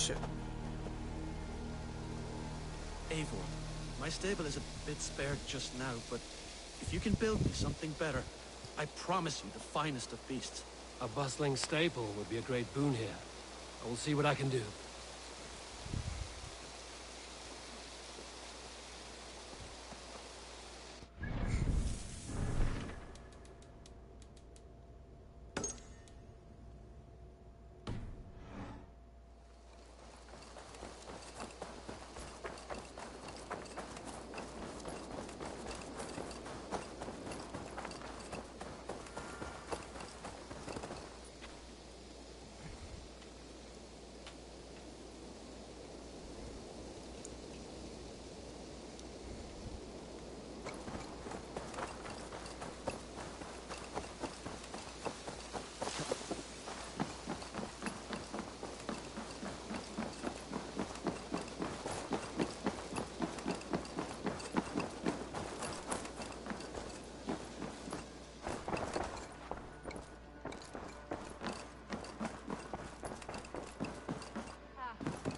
ship. Eivor, my stable is a bit spared just now, but if you can build me something better, I promise you the finest of beasts. A bustling stable would be a great boon here. I will see what I can do.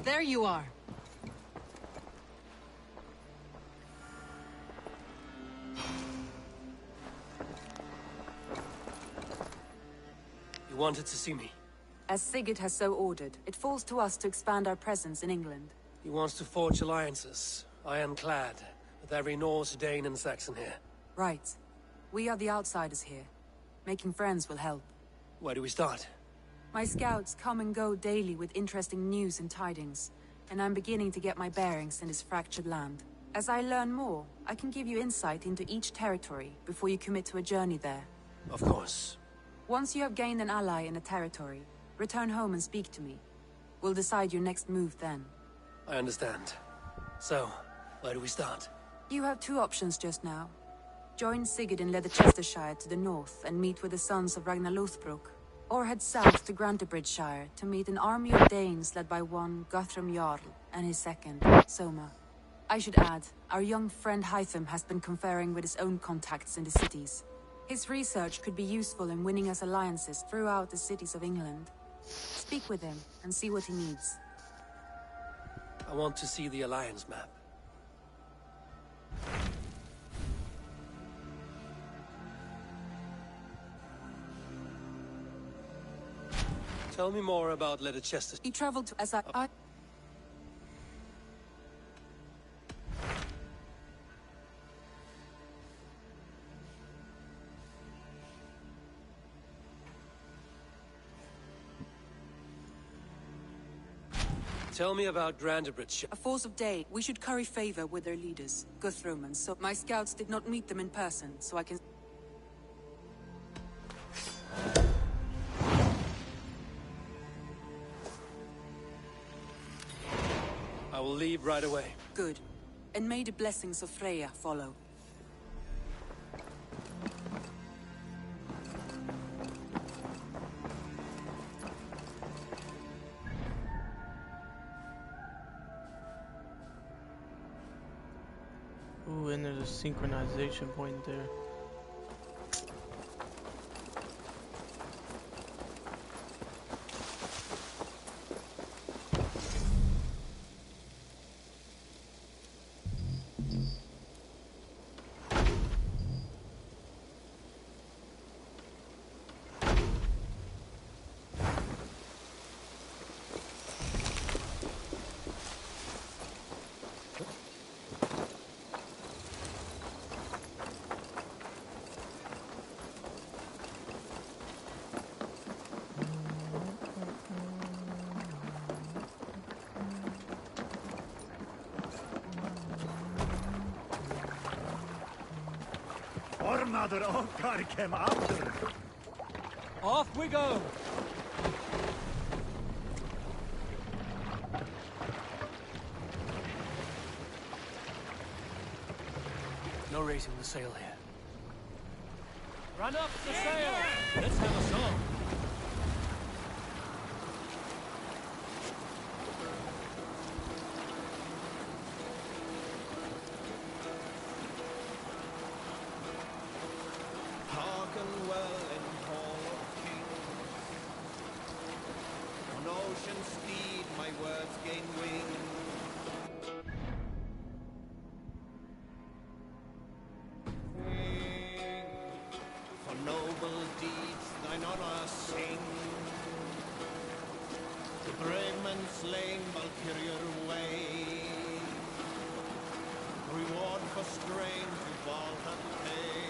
There you are. You wanted to see me? As Sigurd has so ordered, it falls to us to expand our presence in England. He wants to forge alliances, ironclad, with every Norse, Dane, and Saxon here. Right. We are the outsiders here. Making friends will help. Where do we start? My scouts come and go daily with interesting news and tidings, and I'm beginning to get my bearings in this fractured land. As I learn more, I can give you insight into each territory before you commit to a journey there. Of course. Once you have gained an ally in a territory, return home and speak to me. We'll decide your next move then. I understand. So, where do we start? You have two options just now. Join Sigurd in Leicestershire to the north and meet with the sons of Ragnar Lothbrok, or head south to Grantebridgeshire to meet an army of Danes led by one Guthrum Jarl and his second, Soma. I should add, our young friend Hytham has been conferring with his own contacts in the cities. His research could be useful in winning us alliances throughout the cities of England. Speak with him and see what he needs. I want to see the alliance map. Tell me more about Leicester. He traveled to as I... Tell me about Grantebridgeshire. A force of Dane. We should curry favor with their leaders, Guthrum and so... My scouts did not meet them in person, so I can... I will leave right away. Good. And may the blessings of Freya follow. Ooh, and there's a synchronization point there. Ormader Okkar came after. Off we go! No raising the sail here. Run up the sail! Let's have a song! Ocean steed my words gain wing. For noble deeds thine honor sing. The brave men slain Valkyrier way. Reward for strain to Valhalla pay.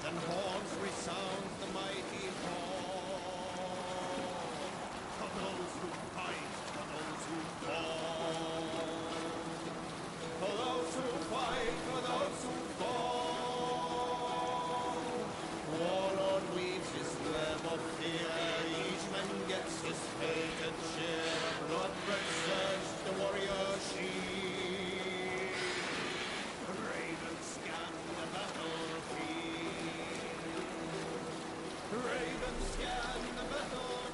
Then horns resound the mighty horn. For those who fight, for those who fall. For those who fight, for those who fall. Warlord weaves his web of fear. Each man gets his fated share. Blood-red surge the warrior shield. Ravens scan the battlefield. Ravens scan the battlefield.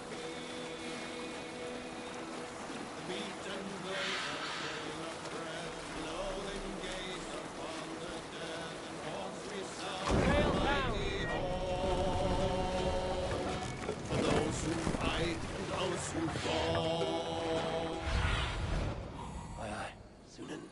The beaten blade of trail of breath. Loathing gaze upon the dead. And horns resound the mighty horn. For those who fight, for those who fall. Aye, aye. Sunan.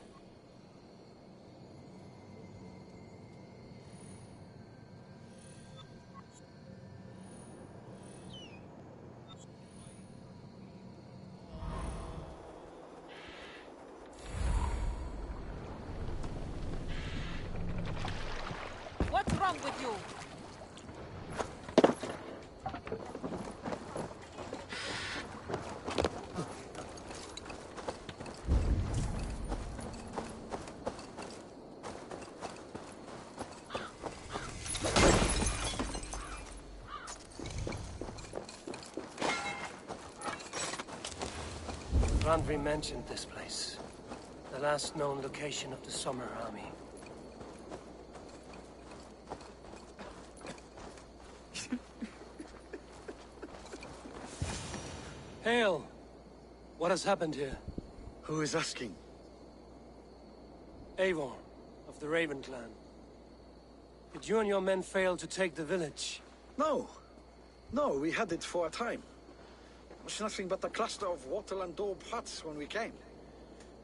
What's wrong with you? Randvi mentioned this place. The last known location of the Summer Army. Hail! What has happened here? Who is asking? Eivor, of the Raven clan. Did you and your men fail to take the village? No. No, we had it for a time. It was nothing but a cluster of wattle and daub huts when we came.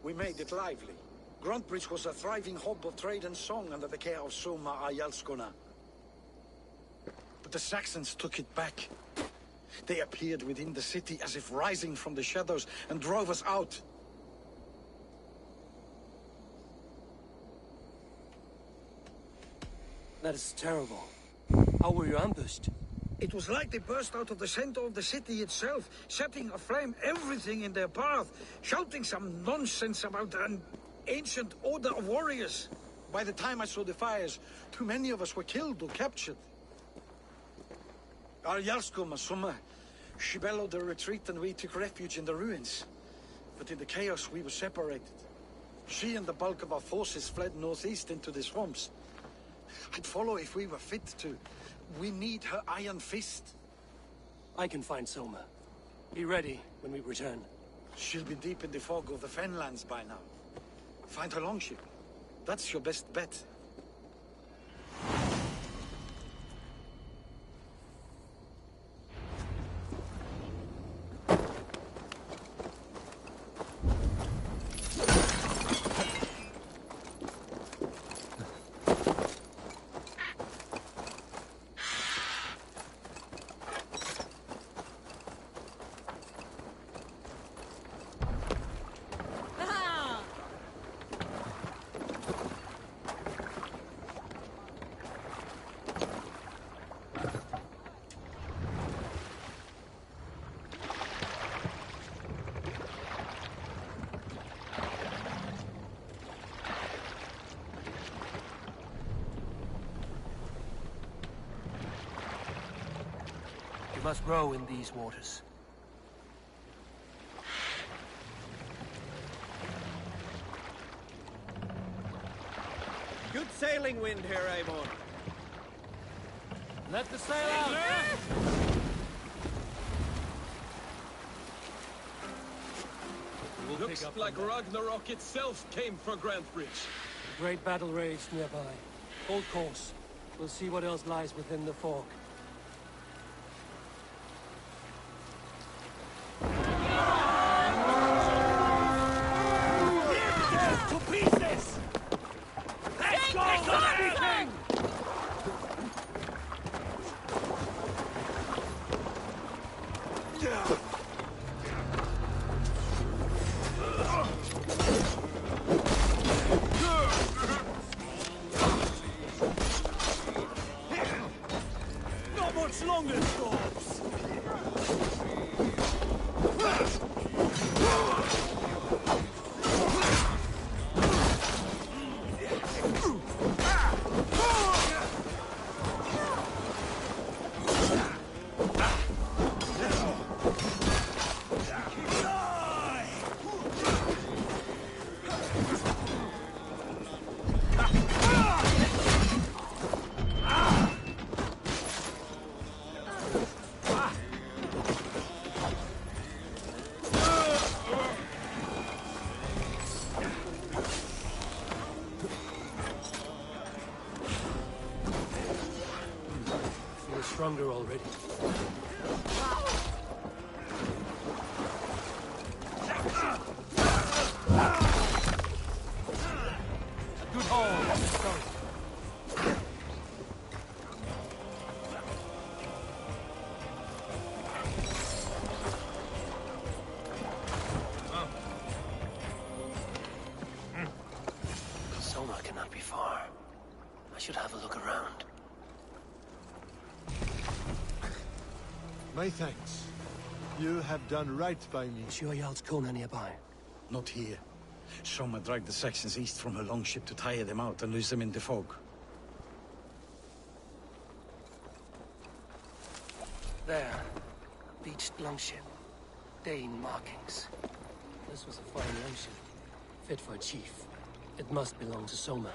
We made it lively. Gruntbridge was a thriving hub of trade and song under the care of Soma Ayalskona. But the Saxons took it back. They appeared within the city as if rising from the shadows and drove us out. That is terrible. How were you ambushed? It was like they burst out of the center of the city itself, setting aflame everything in their path, shouting some nonsense about an ancient order of warriors. By the time I saw the fires, too many of us were killed or captured. Our Yarsko Masuma, she bellowed the retreat and we took refuge in the ruins. But in the chaos we were separated. She and the bulk of our forces fled northeast into the swamps. I'd follow if we were fit to. We need her iron fist. I can find Soma. Be ready when we return. She'll be deep in the fog of the Fenlands by now. Find her longship. That's your best bet. You must row in these waters. Good sailing wind here, Eivor. Let the sail out! Looks like Ragnarok itself came for Grantbridge. A great battle raged nearby. Hold course. We'll see what else lies within the fog. longer, storms! Stronger already. Good haul. Let's go. Soma cannot be far. I should have a look around. My thanks. You have done right by me. Is your Jarl's corner nearby? Not here. Soma dragged the Saxons east from her longship to tire them out and lose them in the fog. There. Beached longship. Dane markings. This was a fine longship. Fit for a chief. It must belong to Soma.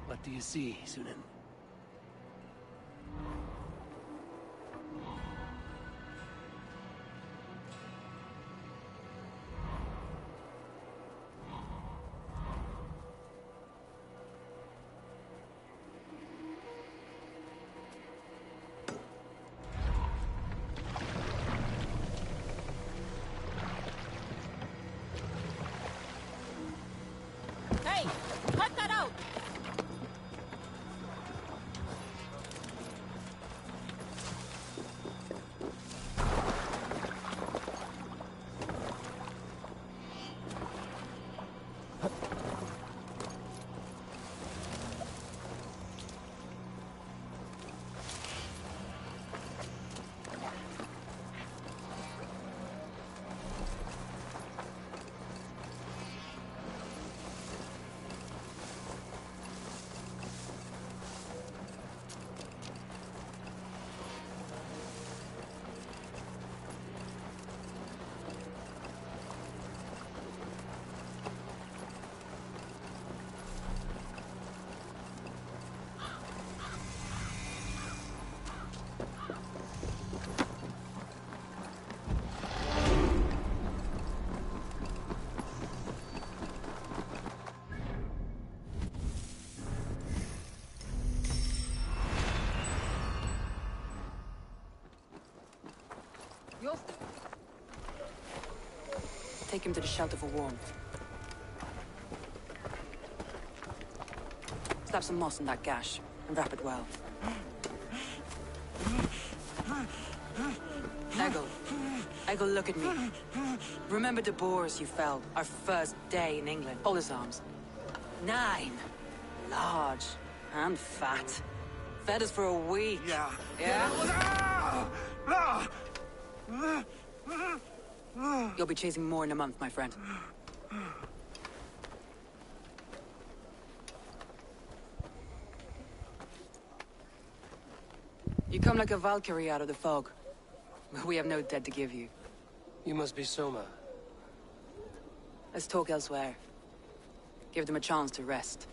What do you see, Sunan? Hey, cut that out! Take him to the shelter for warmth. Slap some moss in that gash, and wrap it well. Eggle, look at me. Remember the boars you felled, our first day in England? Hold his arms. 9. Large and fat. Fed us for a week. Yeah. Yeah? You'll be chasing more in a month, my friend. You come like a Valkyrie out of the fog. We have no dead to give you. You must be Soma. Let's talk elsewhere. Give them a chance to rest.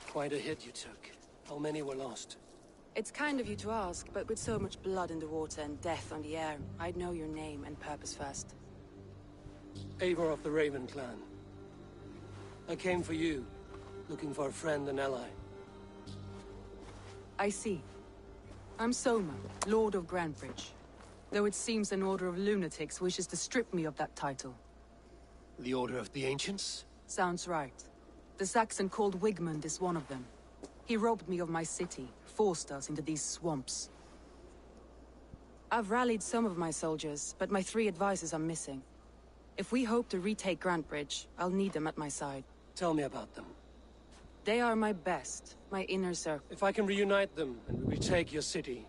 Quite a hit you took. How many were lost? It's kind of you to ask, but with so much blood in the water and death on the air, I'd know your name and purpose first. Eivor of the Raven clan. I came for you, looking for a friend and ally. I see. I'm Soma, Lord of Grantebridge. Though it seems an order of lunatics wishes to strip me of that title. The Order of the Ancients? Sounds right. The Saxon called Wigmund is one of them. He robbed me of my city, forced us into these swamps. I've rallied some of my soldiers, but my 3 advisors are missing. If we hope to retake Grantebridge, I'll need them at my side. Tell me about them. They are my best, my inner circle. If I can reunite them and retake your city,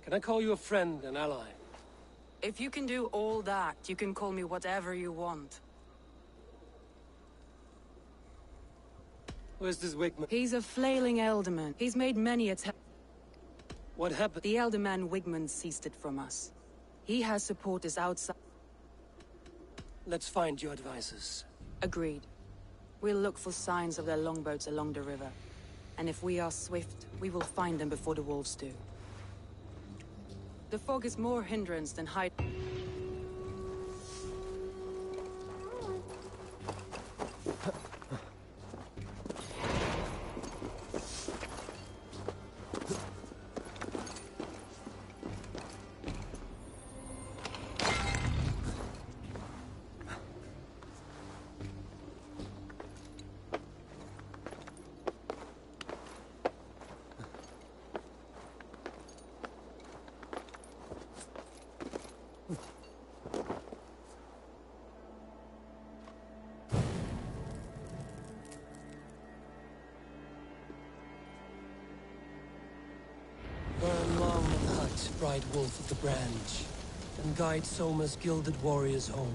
can I call you a friend and ally? If you can do all that, you can call me whatever you want. Where's this Wigman? He's a flailing elderman. He's made many attempts. What happened? The elderman Wigmund seized it from us. He has supporters outside. Let's find your advisors. Agreed. We'll look for signs of their longboats along the river. And if we are swift, we will find them before the wolves do. The fog is more hindrance than height. Burn long the hut, bright wolf of the branch, and guide Soma's gilded warriors home.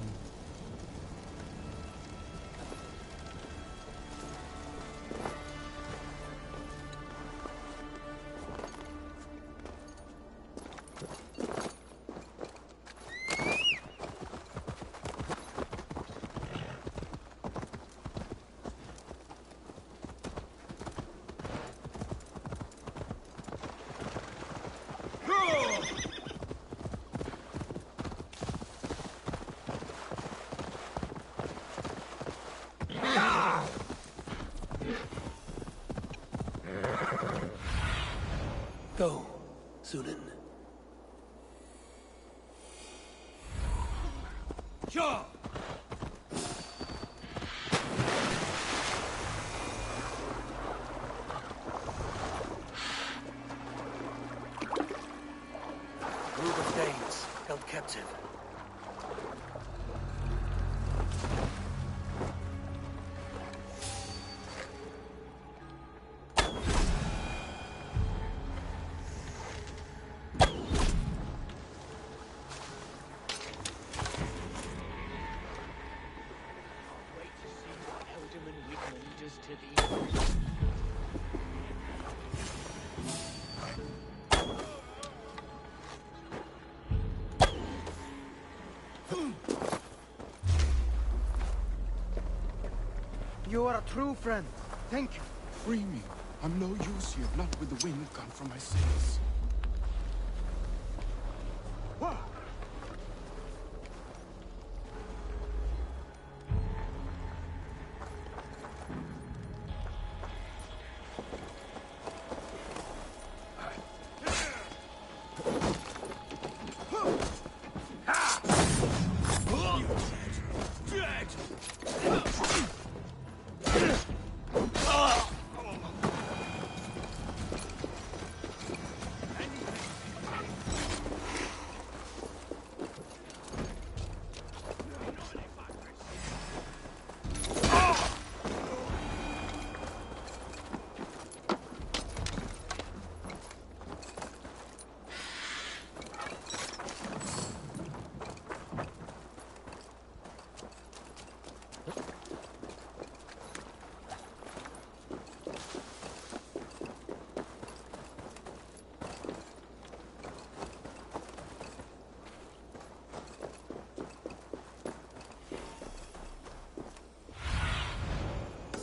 Go, Sunan. Sure! Group of Danes held captive. You are a true friend. Thank you. Free me. I'm no use here, not with the wind gone from my sails. Whoa.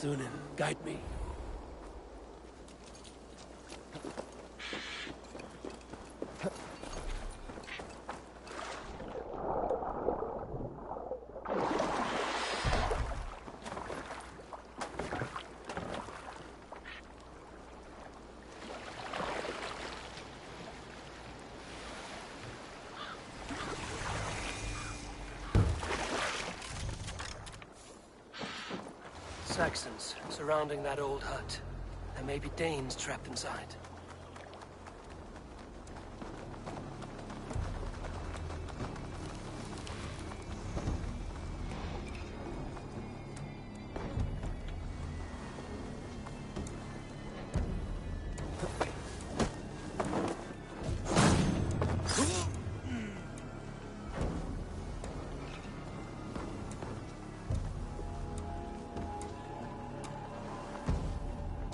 Sunan, guide me. Saxons surrounding that old hut. There may be Danes trapped inside.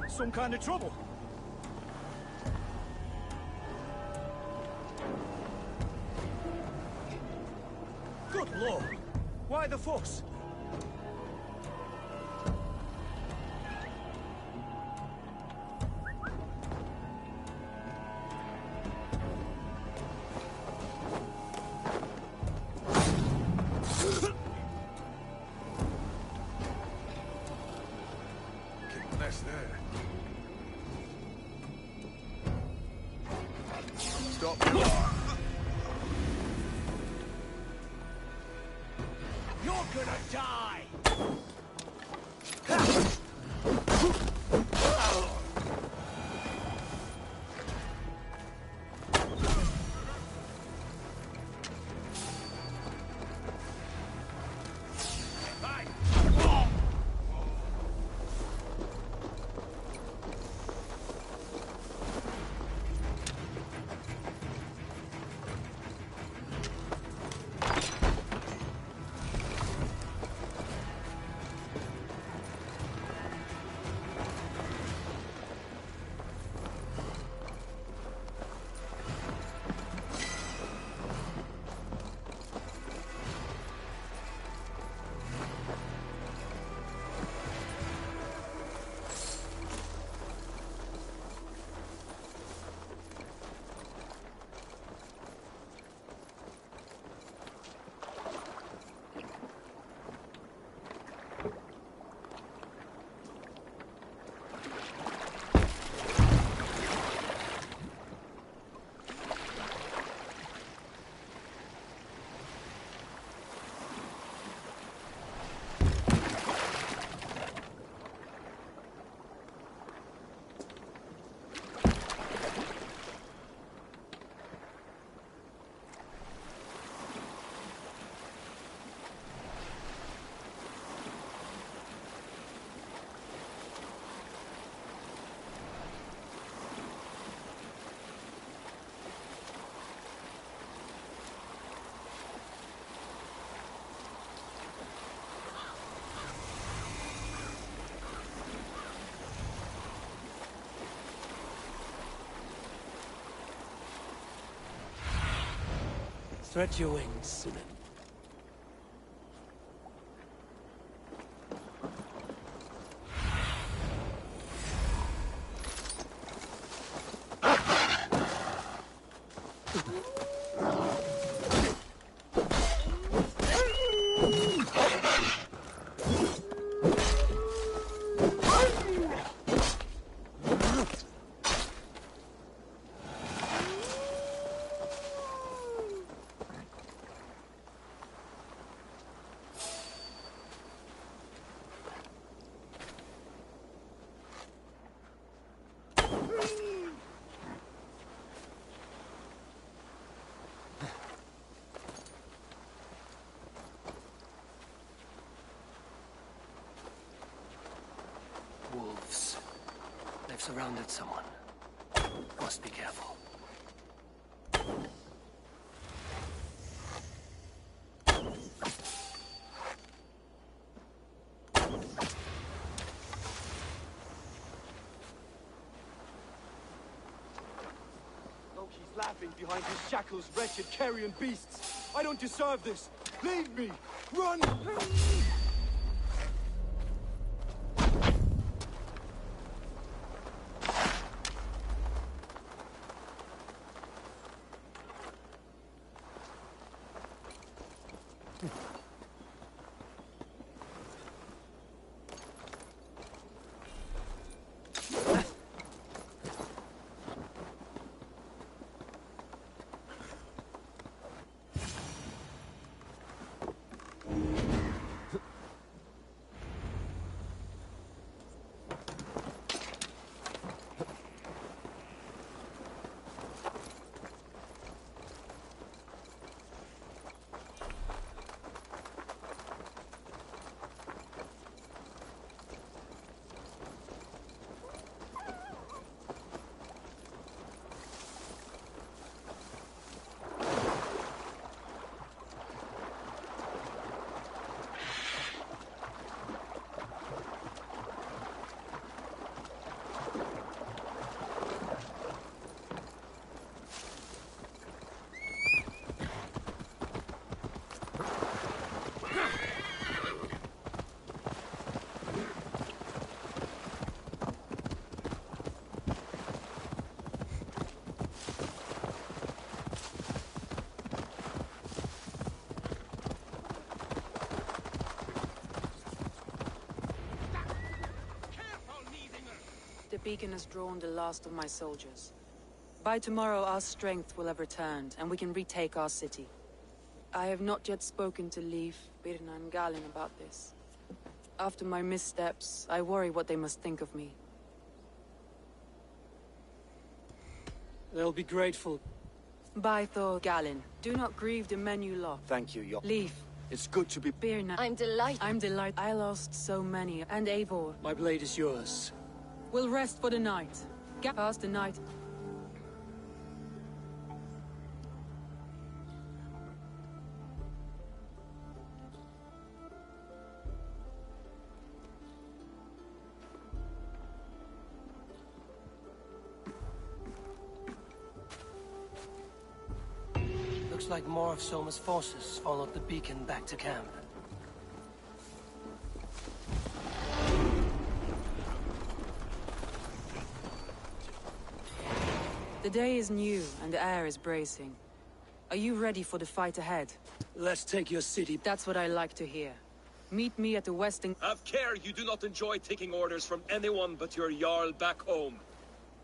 Some kind of trouble. Good lord! Why the fuss? Kick less there. Stop. You're gonna die! Stretch your wings, Sunan. Wolves. They've surrounded someone. Must be careful. Loki's laughing behind his shackles, wretched carrion beasts. I don't deserve this. Leave me. Run! beacon has drawn the last of my soldiers. By tomorrow, our strength will have returned, and we can retake our city. I have not yet spoken to Leif, Birna, and Galin about this. After my missteps, I worry what they must think of me. They'll be grateful. By Thor, Galin, do not grieve the men you lost. Thank you, Your... Leif. It's good to be... Birna. I'm delighted. I'm delighted. I lost so many, and Eivor. My blade is yours. We'll rest for the night. Get past the night. Looks like more of Soma's forces followed the beacon back to camp. The day is new, and the air is bracing. Are you ready for the fight ahead? Let's take your city. That's what I like to hear. Meet me at the western... Have care you do not enjoy taking orders from anyone but your Jarl back home.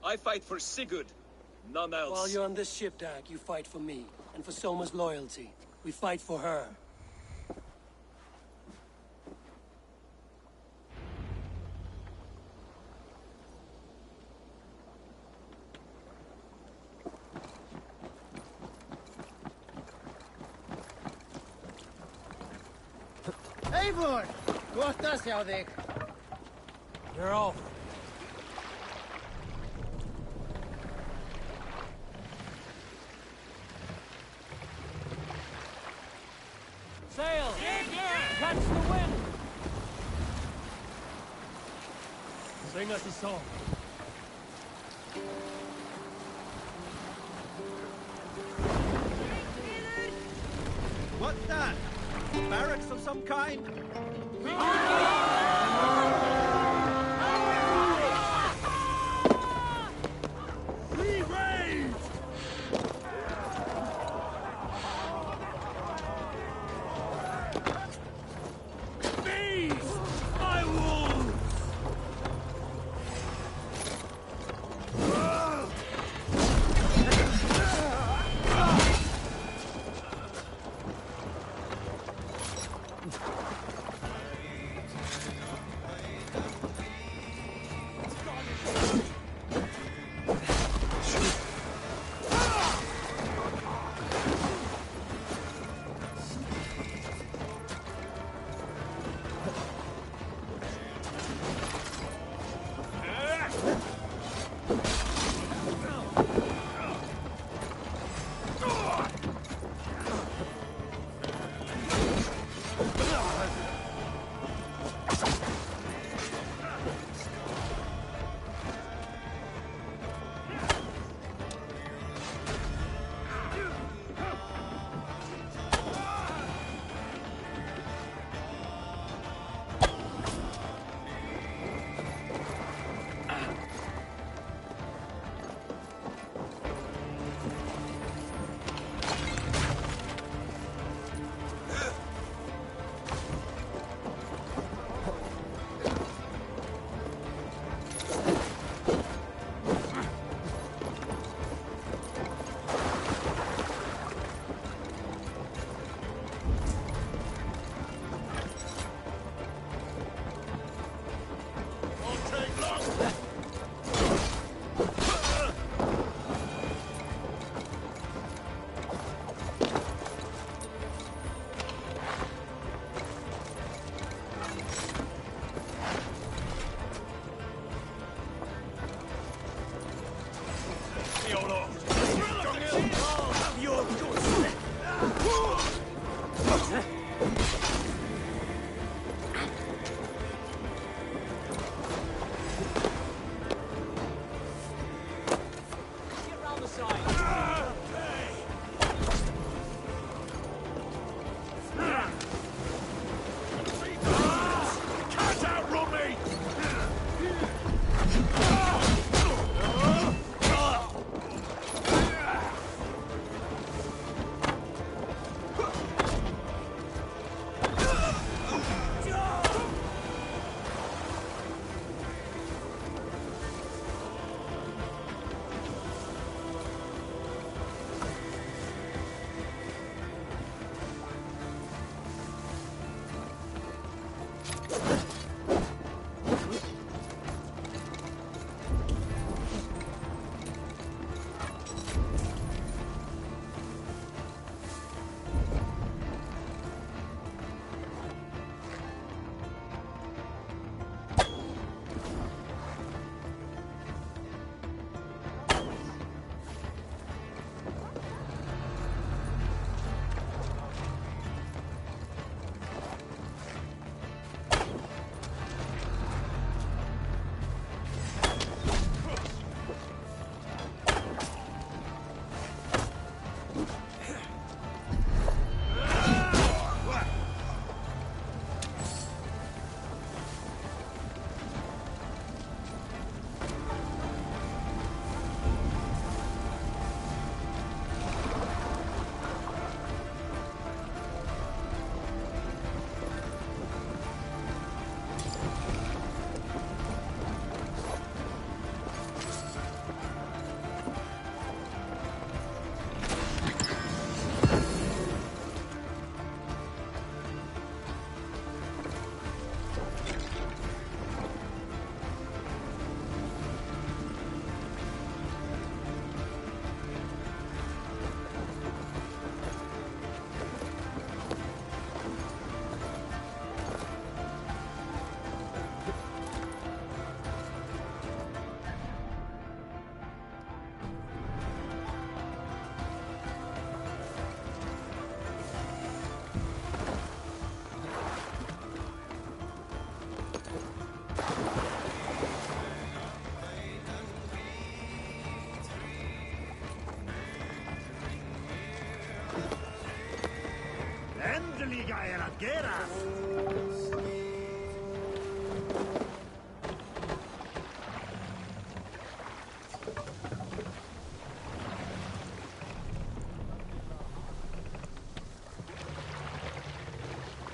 I fight for Sigurd, none else. While you're on this ship, Dag, you fight for me, and for Soma's loyalty. We fight for her. Eivor! Kohtas hjá þig. You're off. Sail! Catch the wind! Sing us a song. What's that? Barracks of some kind?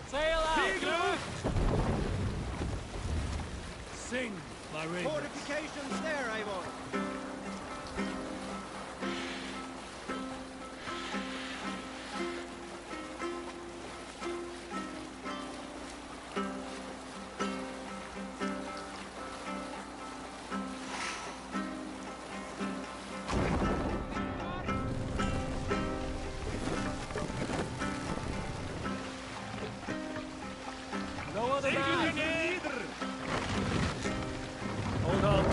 Sail out, dude! Sing, my ring. Fortifications there, Avon. No other man. Hold on.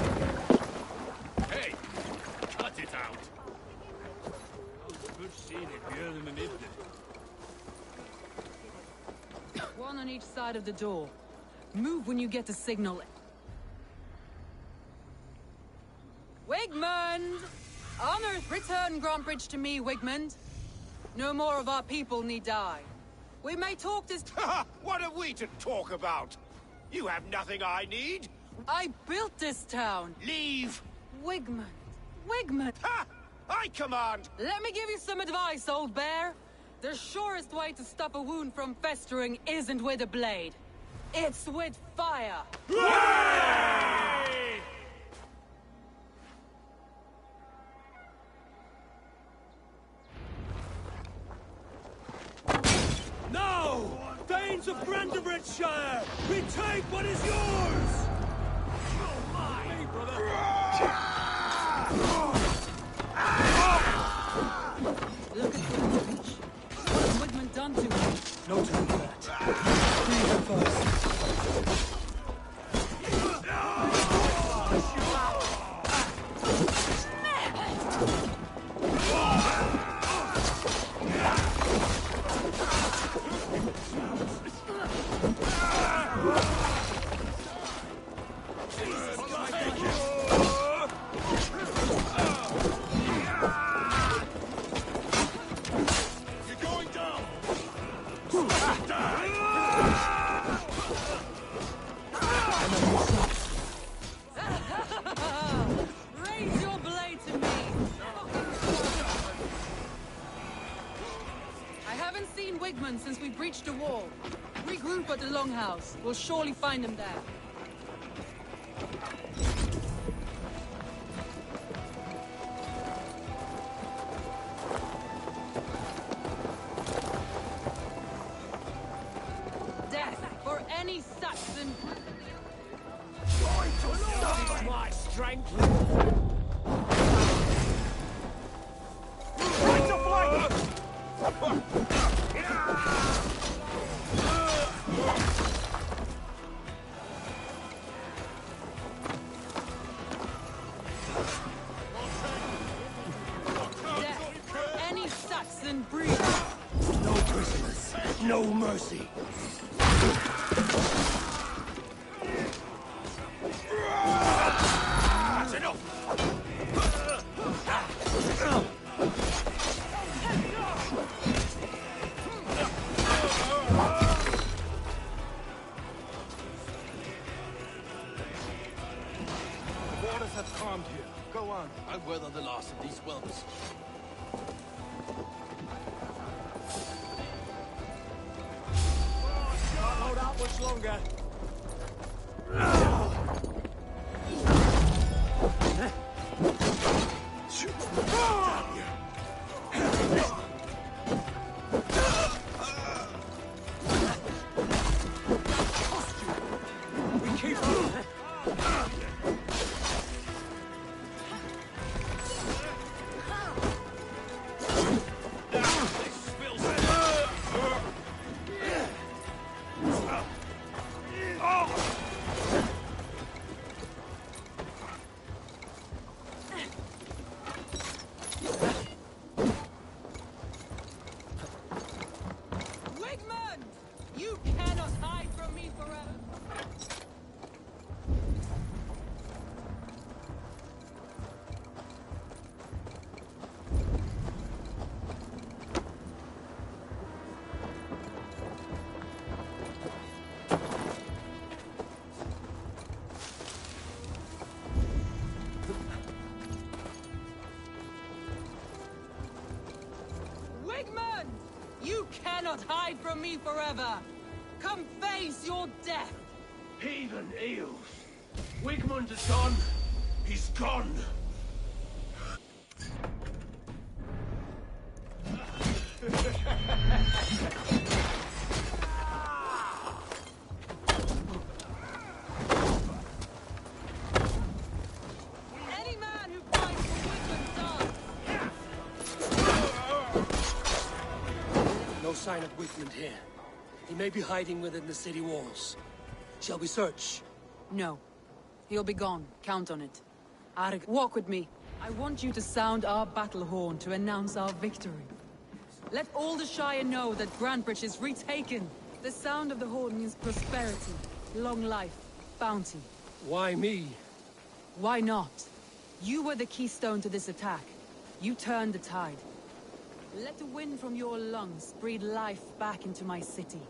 Hey, cut it out. Good seeing it, björnen and Ibne. One on each side of the door. Move when you get the signal. Wigmund! On Earth, return Grantbridge to me, Wigmund. No more of our people need die. We may talk this— What are we to talk about? You have nothing I need. I built this town. Leave. Wigmund. Wigmund! Ha! I command. Let me give you some advice, old bear. The surest way to stop a wound from festering isn't with a blade. It's with fire. Now! Danes of Grantebridgeshire! Retake what is yours! Oh my! Hey, brother! Look at Grantebridge. What has Wigmund done to him? No time for that. Free him first. Raise your blade to me! I haven't seen Wigmund since we breached the wall. Regroup at the Longhouse. We'll surely find him there. Death for any Saxon. My strength! Death for any Saxon breed. No prisoners. No mercy. That's enough! The waters have calmed here. Go on. I'll weather the last of these whelps. Can't hold out much longer. We keep You cannot hide from me forever! Come face your death! Heathen eels! Wigmund is gone! He's gone! Any man who fights for Wigmund dies! No sign of Wigmund here. He may be hiding within the city walls. Shall we search? No. He'll be gone. Count on it. Arg, walk with me. I want you to sound our battle horn to announce our victory. Let all the Shire know that Grantebridge is retaken. The sound of the horn means prosperity, long life, bounty. Why me? Why not? You were the keystone to this attack. You turned the tide. Let the wind from your lungs breathe life back into my city.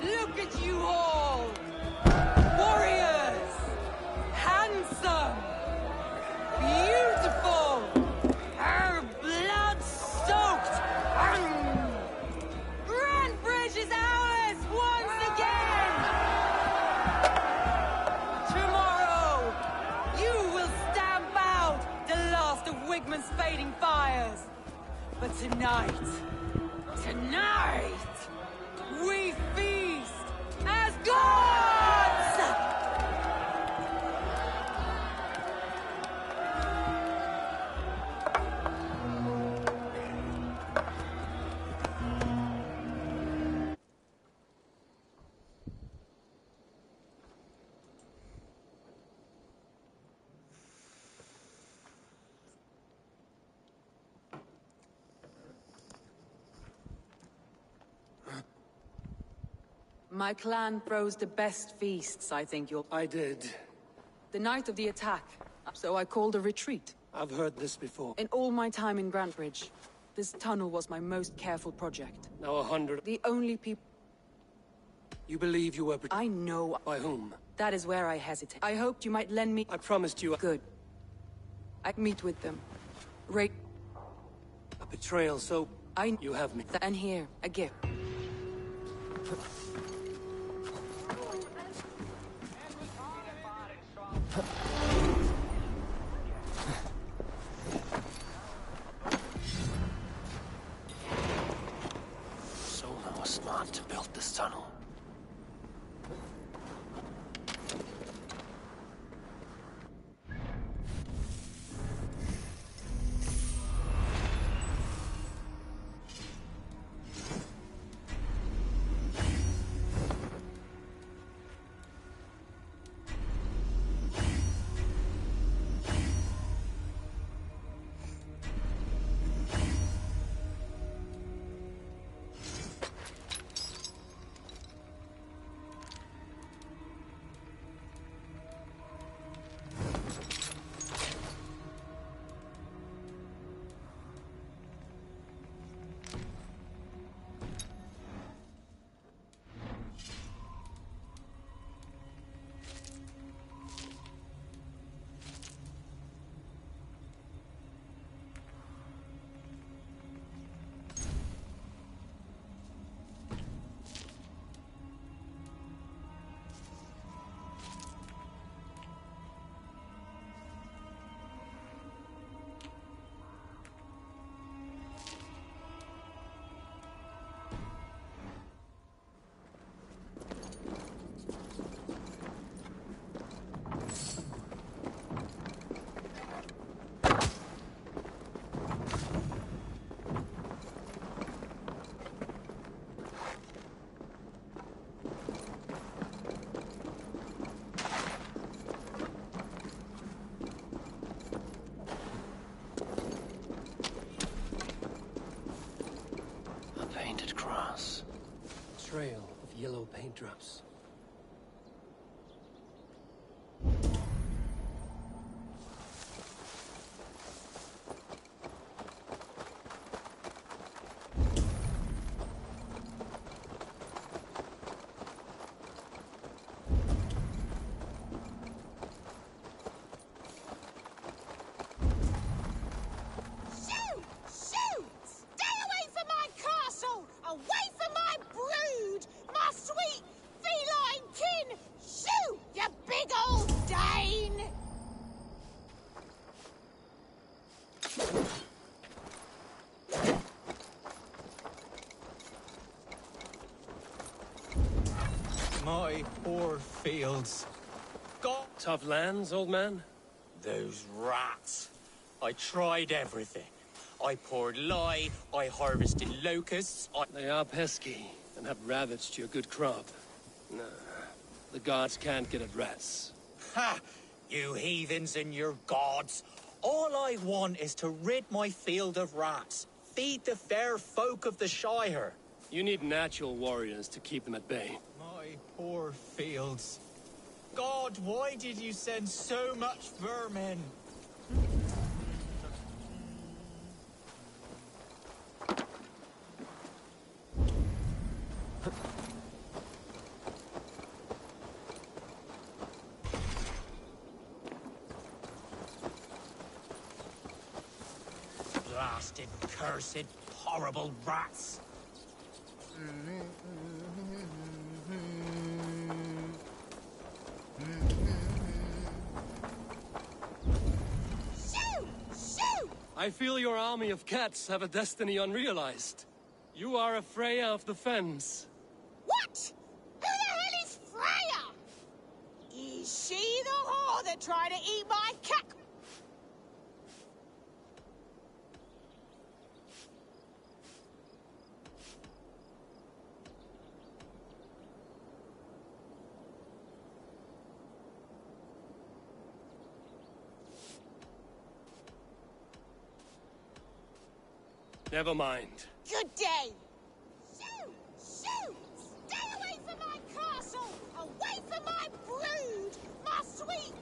Look at you all! Warriors! Handsome! Beautiful! Blood-soaked! Grantebridge is ours once again! Tomorrow, you will stamp out the last of Wigmund's fading fires. But tonight, we feast as gods! My clan throws the best feasts, I think you'll... I did. The night of the attack, so I called a retreat. I've heard this before. In all my time in Grantebridge, this tunnel was my most careful project. Now 100... The only people... You believe you were... I know... By whom? That is where I hesitate. I hoped you might lend me... I promised you... Good. I'd meet with them. Right... A betrayal, so... You have me. And here, a gift. Someone was smart to build this tunnel. perhaps. My poor fields. God. Tough lands, old man? Those rats. I tried everything. I poured lye, I harvested locusts, They are pesky, and have ravaged your good crop. Nah, the gods can't get at rats. Ha! You heathens and your gods. All I want is to rid my field of rats. Feed the fair folk of the Shire. You need natural warriors to keep them at bay. My poor fields. God, why did you send so much vermin? Blasted, cursed, horrible rats. I feel your army of cats have a destiny unrealized. You are a Freya of the Fens. What? Who the hell is Freya? Is she the whore that tried to eat my cat? Never mind. Good day. Shoo! Shoo! Stay away from my castle! Away from my brood! My sweet...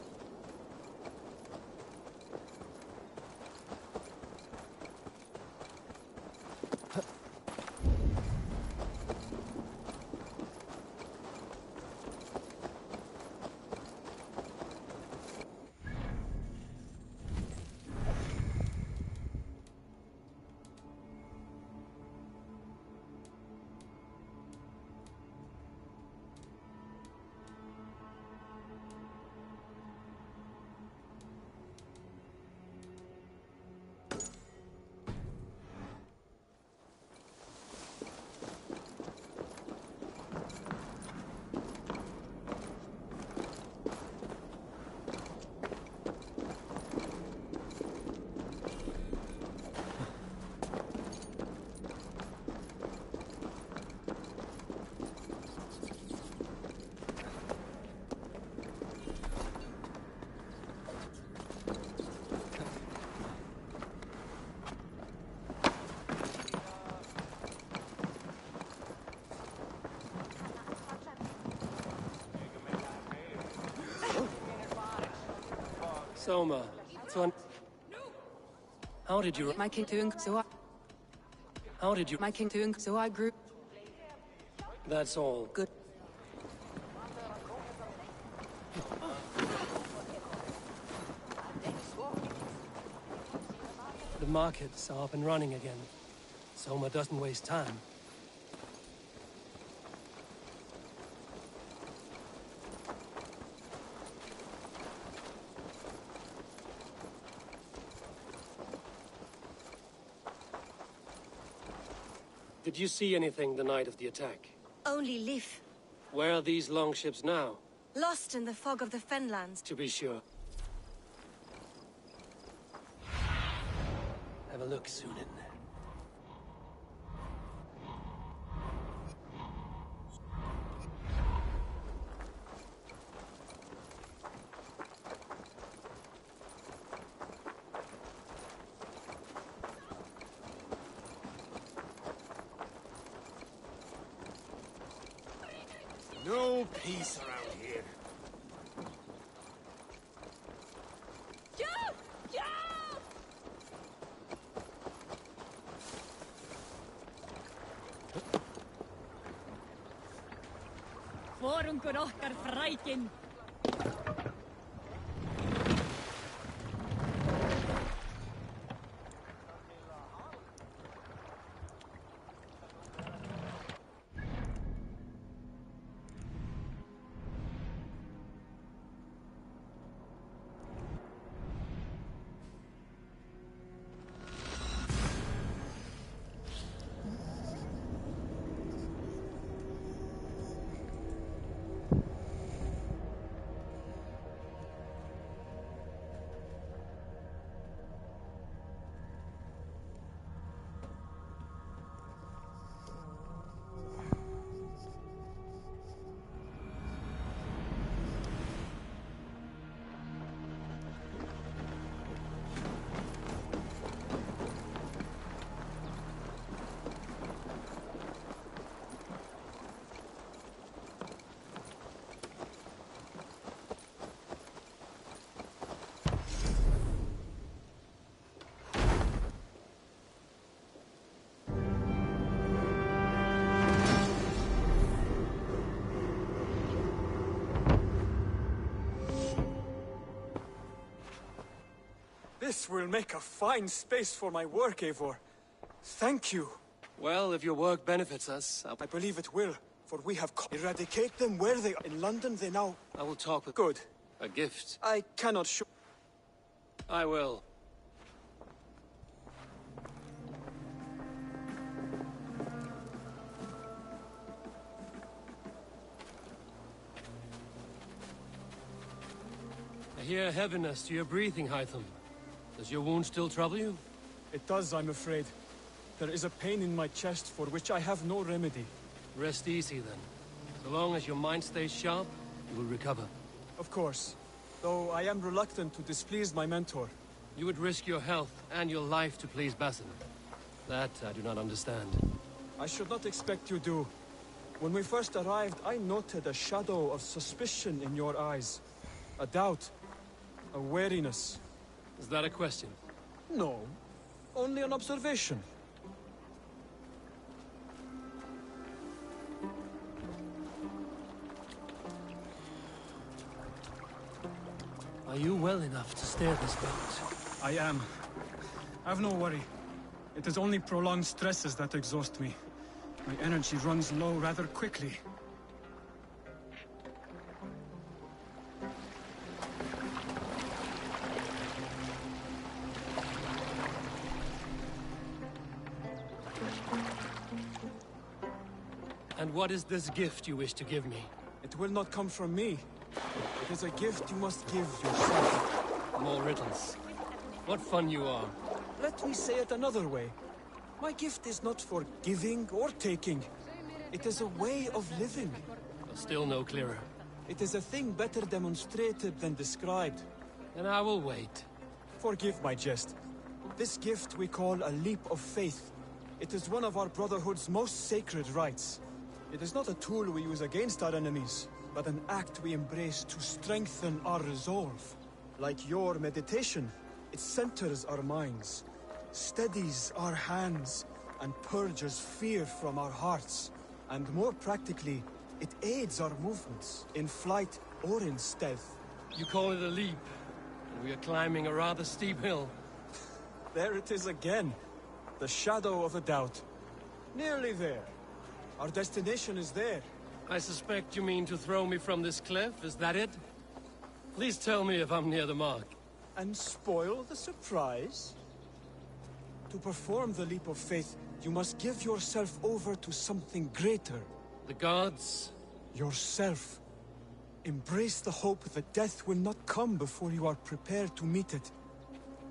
Soma, how did you... My king doing so I... How did you... My king doing so I grew... That's all. Good. The markets are up and running again. Soma doesn't waste time. Did you see anything the night of the attack? Only Leaf. Where are these longships now? Lost in the fog of the Fenlands. To be sure. Have a look, Sunan. No no peace around here. Joe! Joe! Forum Gorochtar Freikin. This will make a fine space for my work, Eivor. Thank you. Well, if your work benefits us, I believe it will, for we have eradicate them where they are. In London, they now... I will talk with... Good. A gift. I cannot show... I will. I hear heaviness to your breathing, Hytham. Does your wound still trouble you? It does, I'm afraid. There is a pain in my chest for which I have no remedy. Rest easy, then. So long as your mind stays sharp, you will recover. Of course. Though I am reluctant to displease my mentor. You would risk your health and your life to please Basin. That I do not understand. I should not expect you do. When we first arrived, I noted a shadow of suspicion in your eyes. A doubt. A wariness. Is that a question? No. Only an observation. Are you well enough to steer this boat? I am. Have no worry. It is only prolonged stresses that exhaust me. My energy runs low rather quickly. And what is this gift you wish to give me? It will not come from me. It is a gift you must give yourself. More riddles. What fun you are. Let me say it another way. My gift is not for giving or taking. It is a way of living. Still no clearer. It is a thing better demonstrated than described. Then I will wait. Forgive my jest. This gift we call a leap of faith. It is one of our Brotherhood's most sacred rites. It is not a tool we use against our enemies, but an act we embrace to strengthen our resolve. Like your meditation, it centers our minds, steadies our hands, and purges fear from our hearts. And more practically, it aids our movements, in flight or in stealth. You call it a leap, and we are climbing a rather steep hill. There it is again. The shadow of a doubt. Nearly there. Our destination is there. I suspect you mean to throw me from this cliff, is that it? Please tell me if I'm near the mark. And spoil the surprise? To perform the leap of faith, you must give yourself over to something greater. The gods? Yourself. Embrace the hope that death will not come before you are prepared to meet it.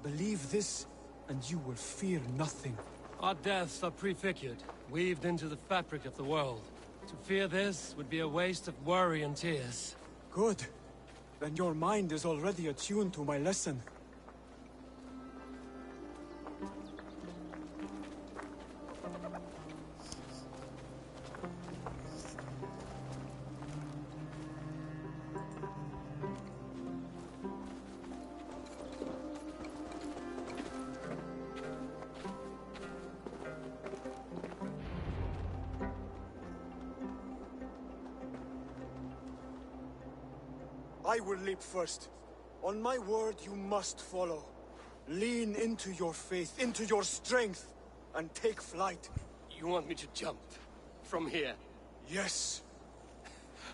Believe this, and you will fear nothing. Our deaths are prefigured, weaved into the fabric of the world. To fear this would be a waste of worry and tears. Good. Then your mind is already attuned to my lesson. I will leap first. On my word, you must follow. Lean into your faith, into your strength, and take flight. You want me to jump? From here? Yes.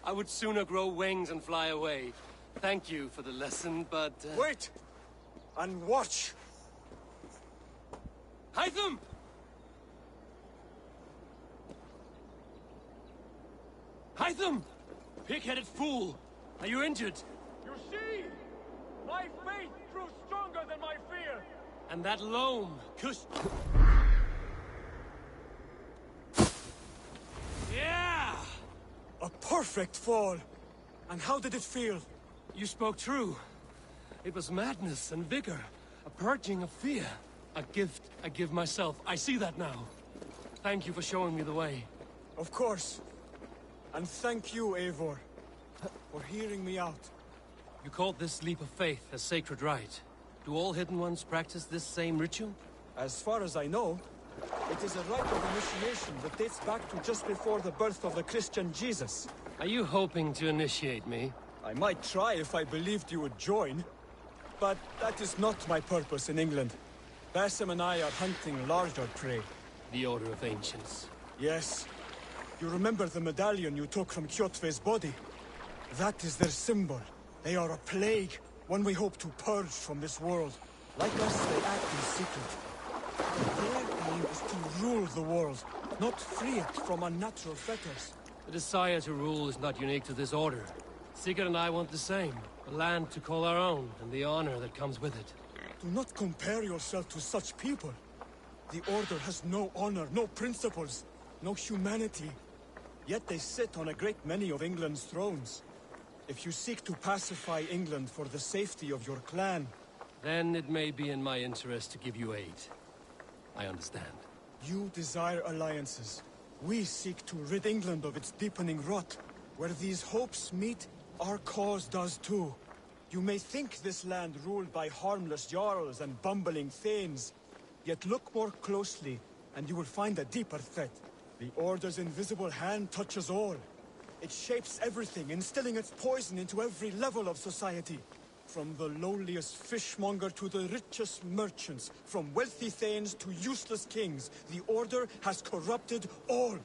I would sooner grow wings and fly away. Thank you for the lesson, but... Wait! And watch! Hytham! Hytham! Pig-headed fool! Are you injured? You see? My faith grew stronger than my fear. And that loam, Yeah! A perfect fall! And how did it feel? You spoke true. It was madness and vigor. A purging of fear. A gift I give myself. I see that now. Thank you for showing me the way. Of course. And thank you, Eivor, for hearing me out. You called this leap of faith a sacred rite. Do all Hidden Ones practice this same ritual? As far as I know, it is a rite of initiation that dates back to just before the birth of the Christian Jesus. Are you hoping to initiate me? I might try if I believed you would join. But that is not my purpose in England. Basim and I are hunting larger prey. The Order of Ancients. Yes. You remember the medallion you took from Kjotve's body? That is their symbol. They are a plague, one we hope to purge from this world. Like us, they act in secret. Their aim is to rule the world, not free it from unnatural fetters. The desire to rule is not unique to this order. Sigurd and I want the same. A land to call our own, and the honor that comes with it. Do not compare yourself to such people. The Order has no honor, no principles, no humanity. Yet they sit on a great many of England's thrones. If you seek to pacify England for the safety of your clan... Then it may be in my interest to give you aid. I understand. You desire alliances. We seek to rid England of its deepening rot. Where these hopes meet, our cause does too. You may think this land ruled by harmless jarls and bumbling thanes. Yet look more closely, and you will find a deeper threat. The Order's invisible hand touches all. It shapes everything, instilling its poison into every level of society. From the lowliest fishmonger to the richest merchants, from wealthy thanes to useless kings, the Order has corrupted all.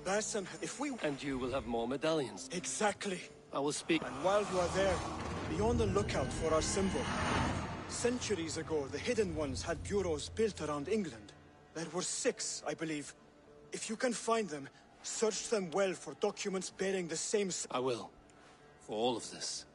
Basim, if we... And you will have more medallions. Exactly. I will speak. And while you are there, be on the lookout for our symbol. Centuries ago, the Hidden Ones had bureaus built around England. There were 6, I believe. If you can find them, search them well for documents bearing the same... I will. For all of this.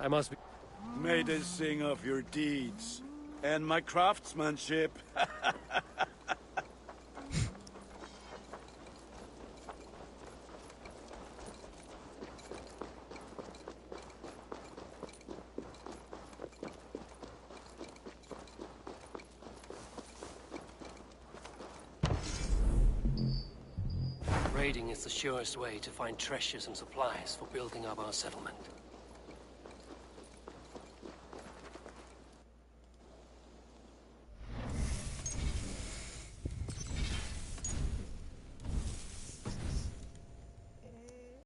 I must be... May they sing of your deeds and my craftsmanship. Raiding is the surest way to find treasures and supplies for building up our settlement.